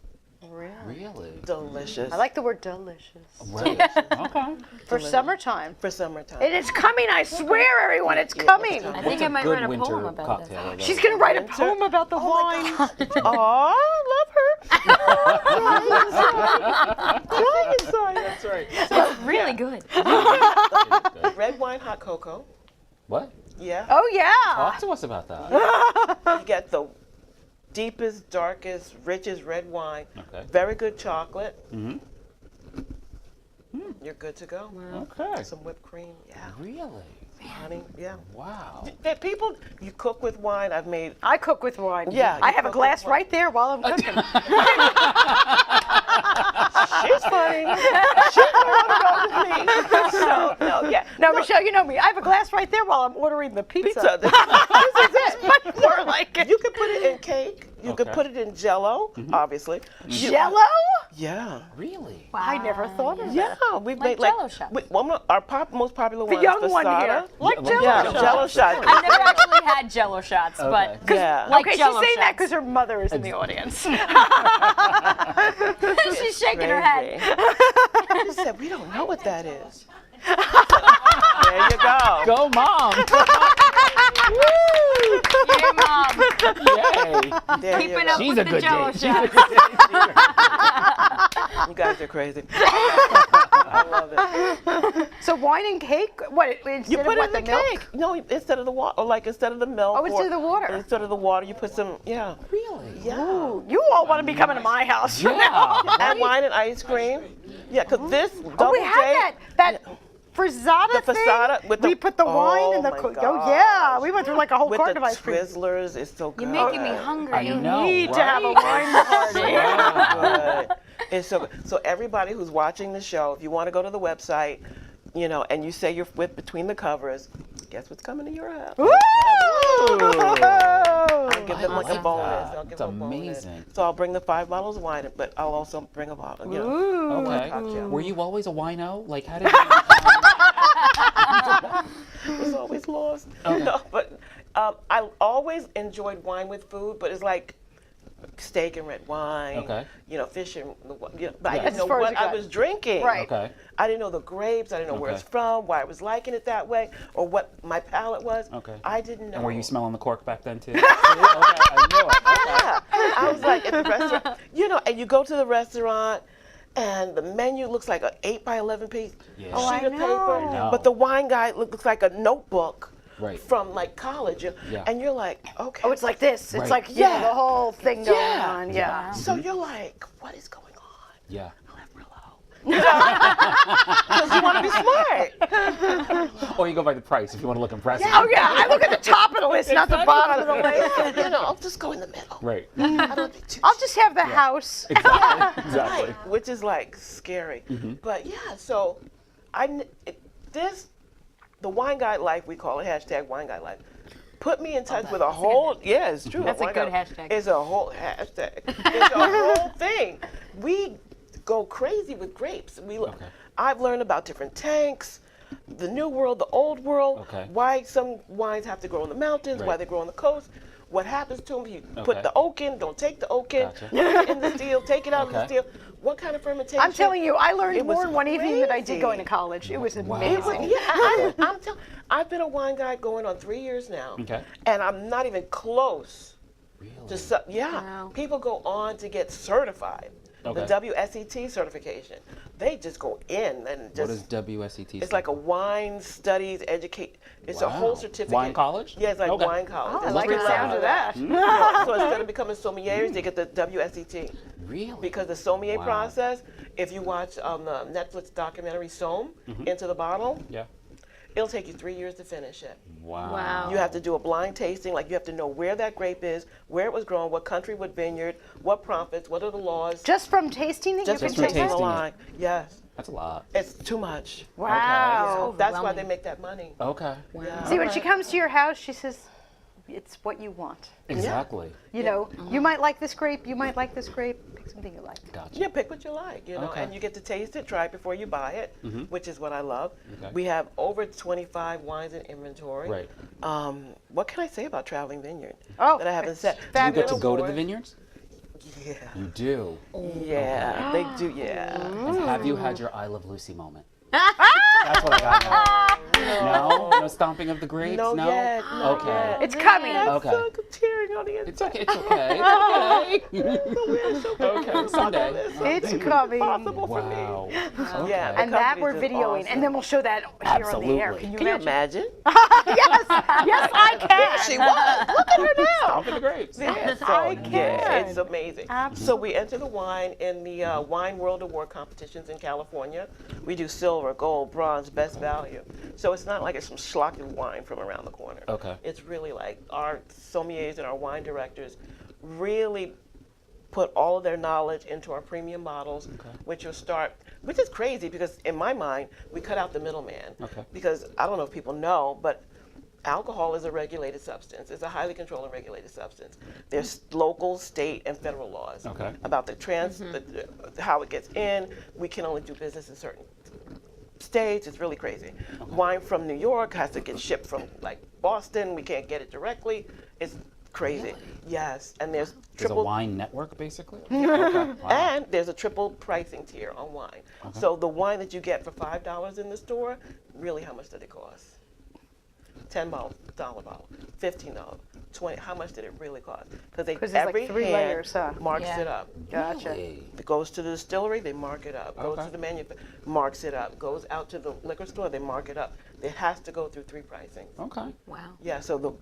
Really? Delicious. I like the word delicious. Really? Okay. For summertime. for summertime. It is coming, I swear, everyone, it's coming. I think I might Good wry a winter poem about cocktail. this. I guess. She's gonna write a poem about the wine. Aw, love her. Crying inside. That's right. Really good. Red wine, hot cocoa. What? Yeah. Oh yeah. Talk to us about that. You get the deepest, darkest, richest red wine. Okay. Very good chocolate. Mhm. You're good to go. Okay. Some whipped cream. Yeah. Really? Honey. Yeah. Wow. People, you cook with wine. I've made. I cook with wine. Yeah, I you have a cook glass with wine. right there while I'm cooking. She's funny. She's funny with me. So, no, yeah. No, Michelle, you know me. I have a glass right there while I'm ordering the pizza. Pizza. This is it. Much more like it. You can put it in cake. You can Okay. put it in Jello, obviously. Jello? Yeah. Really? I never thought of that. Yeah, we've Like made like Jell-O shots. our most popular The one young is one Fasada. here. Like Jello. Yeah, shots. Jello shots. I've never actually had Jello shots, but Yeah. like Okay, she's Jell-O saying that shots. because her mother is in the audience. She's shaking her head. She said, we don't know what that is. There you go. Go, Mom! Yay, Mom. Yay! There Keeping you up She's with a the good Jello date. shots. go. You guys are crazy. I love it. So wine and cake? What, instead You of put what, it in the milk? cake. No, instead of the water, or like instead of the milk. Oh, instead of the water. Instead of the water, you put some, yeah. Really? Yeah. Ooh, you all want to be coming to my house from Yeah. now on. And wine and ice cream. Yeah, because this double Oh, we had that Frisada The thing. Fasada with the- we put the wine Oh in the. my Oh yeah, gosh. we went through like a whole with carton the of ice cream. Twizzlers. It's so good. You're making me hungry. I know, Need to have a right? wine party. Good. It's so good. So everybody who's watching the show, if you want to go to the website, and you say you're with Between the Covers, guess what's coming to your house? Woo! I'll give them like a love bonus. that. I'll give It's them a bonus. amazing. So I'll bring the 5 bottles of wine, but I'll also bring a bottle. Okay. cocktail. Were you always a wino? Like, how did you? I was always lost. No, but I always enjoyed wine with food, but it's like steak and red wine. Okay. Fish and but I Yeah. didn't As know far as what you I got. was drinking. Right. Okay. I didn't know the grapes. I didn't know where it's Okay. from, why I was liking it that way, or what my palate was. Okay. I didn't know. And were you smelling the cork back then too? Okay, I knew it. Okay. Yeah. I was like at the restaurant, and you go to the restaurant, and the menu looks like an 8 by 11 piece Yeah. sheet Oh, I of know. paper, I know. but the wine guy looks like a notebook Right. from like college, Yeah. and you're like, okay. Oh, it's like this. It's Right. like Yeah. the whole thing going Yeah. on. Yeah. So you're like, what is going on? Yeah. I'll have Brillo. Because you want to be smart. Or you go by the price if you want to look impressive. Oh yeah, I look at the top of the list, not the bottom of the list. Yeah, you know, I'll just go in the middle. Right. I don't have to be too I'll just have the house. Exactly. Exactly. Right, which is like scary. But yeah, so the Wine Guide Life, we call it #Wine Guide Life, put me in touch with a whole, yeah, it's true. That's a Wine good Guide- hashtag. It's a whole hashtag. It's a whole thing. We go crazy with grapes. I've learned about different tanks, the new world, the old world, Okay. why some wines have to grow in the mountains, why Right. they grow on the coast, what happens to them. You Okay. put the oak in, don't take the oak in, Gotcha. put it in the still, take it out of the Okay. still. What kind of fermentation? I'm telling you, I learned It was more in one evening than I did crazy. going to college. It was amazing. It was, I'm telling. I've been a wine guide going on 3 years now, Okay. and I'm not even close. Really? Wow. People go on to get certified. Okay. The WSET certification. They just go in and just. What is WSET? It's like a wine studies educate. It's a whole Wow. certificate. Wine college? Yeah, it's like Okay. wine college. Oh, I It's like the free sound of that. So instead of becoming sommeliers, they get the WSET. Really? Because the sommelier Wow. process, if you watch the Netflix documentary Somm, Into the Bottle, Yeah. it'll take you 3 years to finish it. Wow. You have to do a blind tasting, like you have to know where that grape is, where it was grown, what country, what vineyard, what profits, what are the laws. Just from tasting it, Just you from can from take tasting the that? tasting it. line. Yes. That's a lot. It's too much. Wow. That's why they overwhelming. make that money. Okay. Yeah. See, when she comes to your house, she says, it's what you want. Exactly. You know, you might like this grape, you might like this grape. Pick something you like. Gotcha. Yeah, pick what you like, you know, Okay. and you get to taste it, try it before you buy it, which is what I love. Okay. We have over 25 wines in inventory. Right. What can I say about Traveling Vineyard Oh, that I haven't said? Do you get to fabulous. go to the vineyards? Yeah. You do. Yeah, they do, yeah. And have you had your I Love Lucy moment? That's what I got now. No? No stomping of the grapes? No, yet. Not Okay. yet. It's coming. Okay. I'm tearing on the inside. It's okay. It's okay. It's okay. Okay. Someday. It's coming. Possible for me. Wow. Okay. Yeah, And that company's we're just videoing, awesome. and then we'll show that here on the air. Absolutely. Can you Can you imagine? imagine? Yes, yes, I can. She was. Look at her now. Stomping the grapes. Yeah, so, I yeah, can. it's amazing. So we enter the wine in the Wine World Award competitions in California. We do silver, gold, bronze, best value. So it's not like it's some schlocky wine from around the corner. Okay. It's really like our sommeliers and our wine directors really put all of their knowledge into our premium bottles, which is crazy because in my mind, we cut out the middleman. Okay. Because I don't know if people know, but alcohol is a regulated substance. It's a highly controlled and regulated substance. There's local, state, and federal laws Okay. about the how it gets in. We can only do business in certain states. It's really crazy. Wine from New York has to get shipped from like Boston. We can't get it directly. It's crazy. Yes, and there's There's a triple wine network, basically? Okay. Wow. and there's a triple pricing tier on wine. So the wine that you get for $5 in the store, really, how much did it cost? $10 bottle, $15, $20. How much did it really cost? Because there's every like 3 hand layers, huh? marks Yeah. it up. Gotcha. Hey. It goes to the distillery, they mark it up. Goes Okay. to the manufacturer, marks it up. Goes out to the liquor store, they mark it up. It has to go through 3 pricings. Okay. Wow. Yeah, so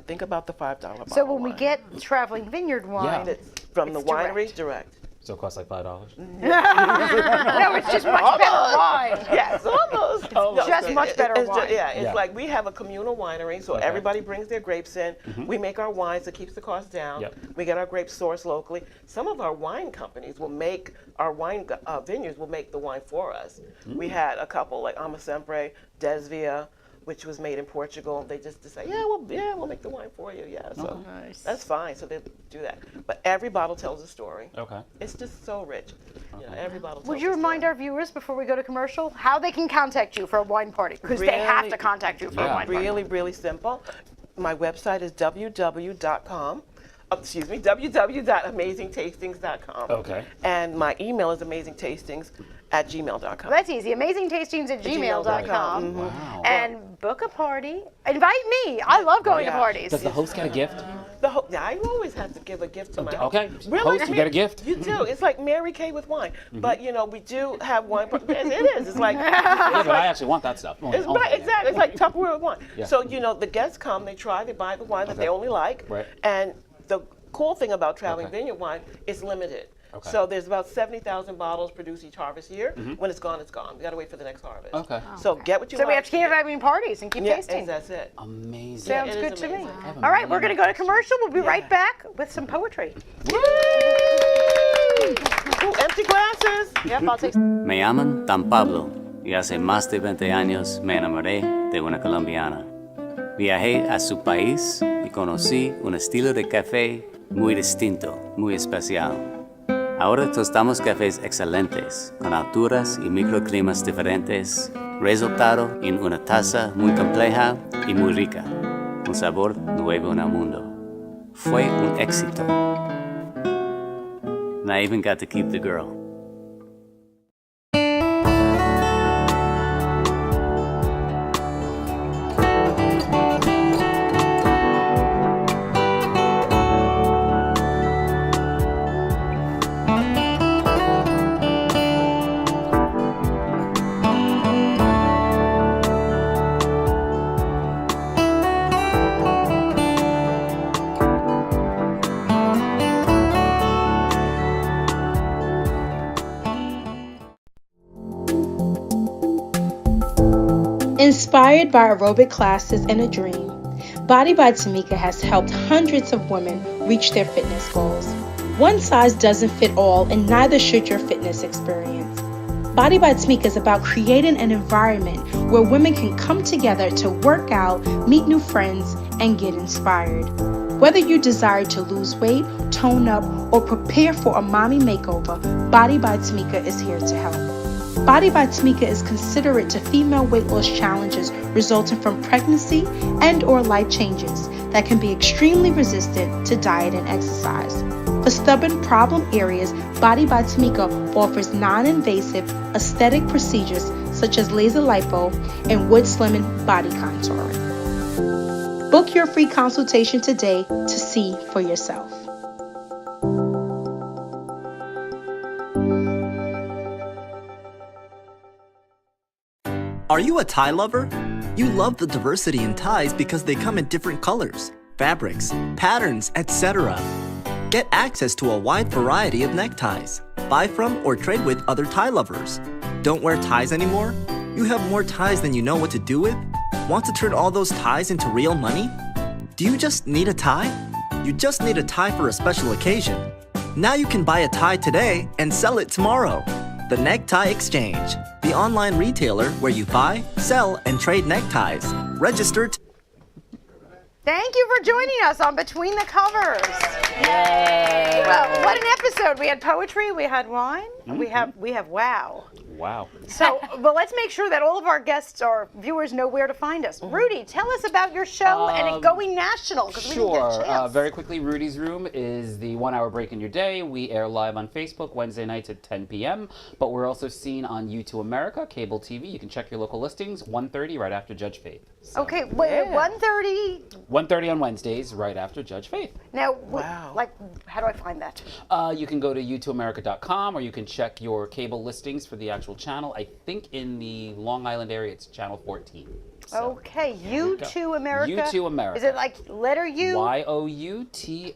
think about the $5 bottle. So when we wine. get Traveling Vineyard wine, Yeah. It's from the It's direct. wineries direct. So it costs like $5? no, it's just much better wine. Yes, almost. Almost. Just much better It's wine. it's Yeah. like we have a communal winery, so Okay. everybody brings their grapes in. We make our wines, it keeps the cost down. Yep. We get our grapes sourced locally. Some of our wine companies will make, our wine vineyards will make the wine for us. We had a couple like Ama Sempre, Desvia, which was made in Portugal. They just decide, we'll make the wine for you. Yeah, so Nice. that's fine. So they do that. But every bottle tells a story. Okay. It's just so rich. You know, every bottle. Would tells you a remind story. our viewers before we go to commercial how they can contact you for a wine party? Because they have Really- to contact you for a Yeah. wine party. Really, really simple. My website is www.com. www.amazingtastings.com. Okay. And my email is amazingtastings@gmail.com. That's easy. AmazingTastings@gmail.com. Wow. And book a party. Invite me. I love going to yeah. parties. Does the host get a gift? I always have to give a gift to my host. Okay. Really? Host, you get a gift. You do. It's like Mary Kay with wine. But, we do have wine. It is. It's like... Yeah, but I actually want that stuff. It's right, exactly. It's like Tupperware with wine. Yeah. So, the guests come, they try, they buy the wine that they only like. Right. And the cool thing about traveling vineyard wine is limited. Okay. So there's about 70,000 bottles produced each harvest year. When it's gone, it's gone. We got to wait for the next harvest. Okay. So get what you So like. we have to keep having parties and keep Yeah, tasting. that's it. Amazing. Sounds it is good to me. amazing. I have a All right, we're million going to go to commercial. We'll be right back with some poetry. Ooh, empty glasses. Yep, I'll take. Me llaman Dan Pablo y hace más de 20 años me enamoré de una colombiana. Viajé a su país y conocí un estilo de café muy distinto, muy especial. Ahora tostamos cafés excelentes, con alturas y microclimas diferentes, resultado en una taza muy compleja y muy rica, un sabor nuevo en el mundo. Fue un éxito. And I even got to keep the girl. Inspired by aerobic classes and a dream, Body by Tamika has helped hundreds of women reach their fitness goals. One size doesn't fit all, and neither should your fitness experience. Body by Tamika is about creating an environment where women can come together to work out, meet new friends, and get inspired. Whether you desire to lose weight, tone up, or prepare for a mommy makeover, Body by Tamika is here to help. Body by Tamika is considerate to female weight loss challenges resulting from pregnancy and or life changes that can be extremely resistant to diet and exercise. For stubborn problem areas, Body by Tamika offers non-invasive aesthetic procedures such as laser lipo and wood slimming body contouring. Book your free consultation today to see for yourself. Are you a tie lover? You love the diversity in ties because they come in different colors, fabrics, patterns, etc. Get access to a wide variety of neckties. Buy from or trade with other tie lovers. Don't wear ties anymore? You have more ties than you know what to do with? Want to turn all those ties into real money? Do you just need a tie? You just need a tie for a special occasion. Now you can buy a tie today and sell it tomorrow. The Necktie Exchange, the online retailer where you buy, sell, and trade neckties. Register Thank you for joining us on Between the Covers. Yay! Well, what an episode. We had poetry, we had wine, we have wow. Wow. So, well, let's make sure that all of our guests or viewers know where to find us. Rudy, tell us about your show and it going national, because we didn't get a Sure. chance. Very quickly, Rudy's Room is the 1 hour break in your day. We air live on Facebook Wednesday nights at 10 p.m., but we're also seen on U2 America, cable TV. You can check your local listings, 1:30 right after Judge Faith. So, Okay, wait, 1:30. 1:30 on Wednesdays right after Judge Faith. Now, Wow. like, how do I find that? You can go to u2america.com or you can check your cable listings for the actual channel. I think in the Long Island area it's channel 14. So, Okay, U2 America. U2 America. Is it like letter U? YOUTOO.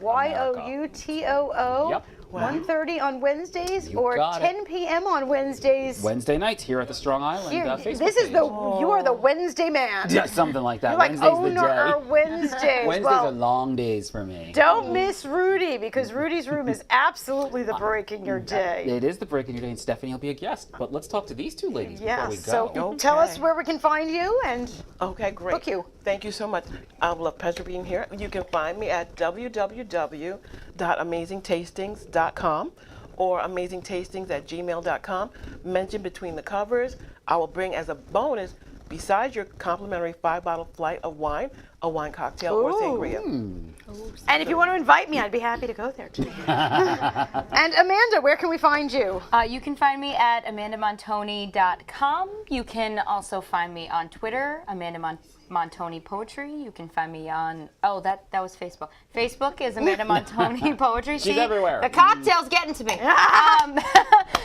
YOUTOO. Yep. 1:30 on Wednesdays You or got it. 10 p.m. on Wednesdays. Wednesday nights here at the Strong Island Here, Facebook this is page. you are the Wednesday man. Yeah, something like that. You're like Wednesday's owner the day. of Wednesdays. Wednesdays well, are long days for me. don't miss Rudy because Rudy's Room is absolutely the break in your day. It is the break in your day, and Stephanie will be a guest. But let's talk to these two ladies before we Yes. go. So tell us where we can find you and Okay, great. book you. Thank you so much. I will have pleasure being here. You can find me at www.amazingtastings.com or amazingtastings@gmail.com. Mention Between the Covers. I will bring as a bonus, besides your complimentary 5-bottle flight of wine, a wine cocktail or sangria. And if you want to invite me, I'd be happy to go there too. And Amanda, where can we find you? You can find me at amandamontoni.com. You can also find me on Twitter, Amanda Montoni Poetry. You can find me on, that was Facebook. Facebook is Amanda Montoni Poetry. She's everywhere. The cocktail's getting to me.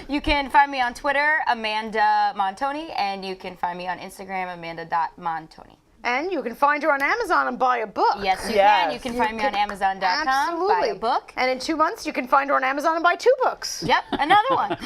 You can find me on Twitter, Amanda Montoni, and you can find me on Instagram, amanda.montoni. And you can find her on Amazon and buy a book. Yes, you can. You can find me on Amazon.com, Absolutely. buy a book. And in 2 months, you can find her on Amazon and buy 2 books. Yep, another one.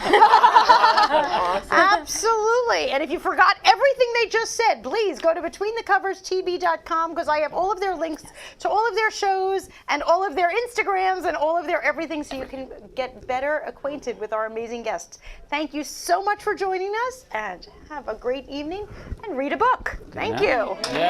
Absolutely. And if you forgot everything they just said, please go to BetweenTheCoversTV.com because I have all of their links to all of their shows and all of their Instagrams and all of their everything so you can get better acquainted with our amazing guests. Thank you so much for joining us and have a great evening and read a book. Thank you. Yay!